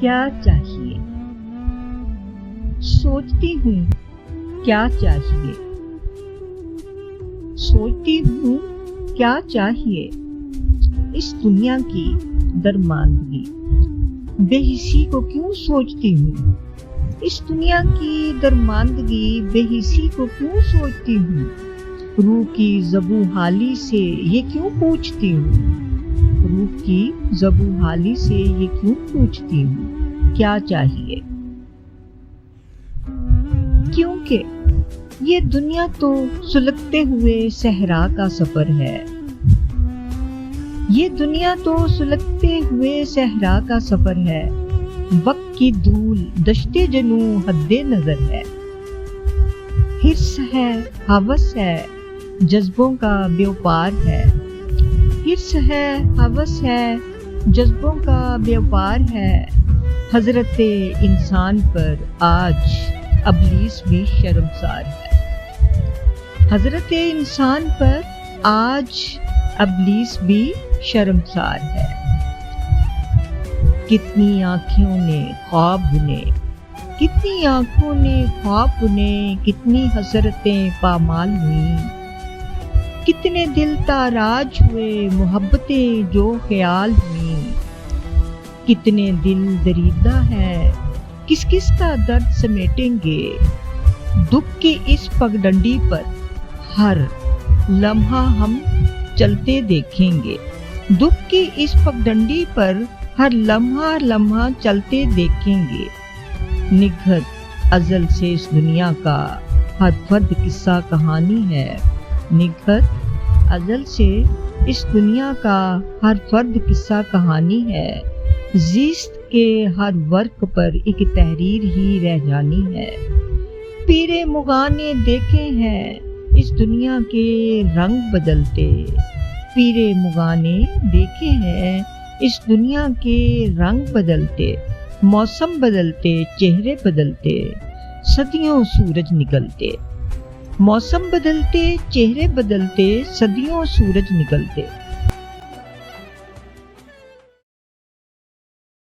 کیا چاہیے؟ سوچتی ہوں کیا چاہیے، سوچتی ہوں کیا چاہیے، اس دنیا کی درماندگی بے حسی کو کیوں سوچتی ہوں، اس دنیا کی درماندگی بے حسی کو کیوں سوچتی ہوں، روح کی زبوں حالی سے یہ کیوں پوچھتی ہوں، روح کی زبوں حالی سے یہ کیوں پوچھتی ہوں کیا چاہیے؟ کیونکہ یہ دنیا تو سلگتے ہوئے صحرا کا سفر ہے، یہ دنیا تو سلگتے ہوئے صحرا کا سفر ہے، وقت کی دھول دشتے جنوں حد نظر ہے، حرص ہے ہوس ہے جذبوں کا بیوپار ہے، حرص ہے ہوس ہے جذبوں کا بیوپار ہے، حضرت انسان پر آج ابلیس بھی شرمسار ہے، حضرت انسان پر آج ابلیس بھی شرمسار ہے، کتنی آنکھوں نے خواب بنے، کتنی آنکھوں نے خواب بنے، کتنی حسرتیں پامال ہوئیں، کتنے دل تاراج ہوئے محبتیں جو خیال ہوئیں، کتنے دل دریدہ ہیں کس کس کا درد سمیٹیں گے، دکھ کی اس پگڈنڈی پر ہر لمحہ ہم چلتے دیکھیں گے، دکھ کی اس پگڈنڈی پر ہر لمحہ چلتے دیکھیں گے، نگہت ازل سے اس دنیا کا ہر فرد قصہ کہانی ہے، نگہت ازل سے اس دنیا کا ہر فرد قصہ کہانی ہے، زیست کے ہر ورق پر ایک تحریر ہی رہ جانی ہے، پیر مغاں نے دیکھے ہیں اس دنیا کے رنگ بدلتے، پیر مغاں نے دیکھے ہیں اس دنیا کے رنگ بدلتے، موسم بدلتے چہرے بدلتے، صدیوں سورج نکلتے، موسم بدلتے چہرے بدلتے، صدیوں سورج نکلتے۔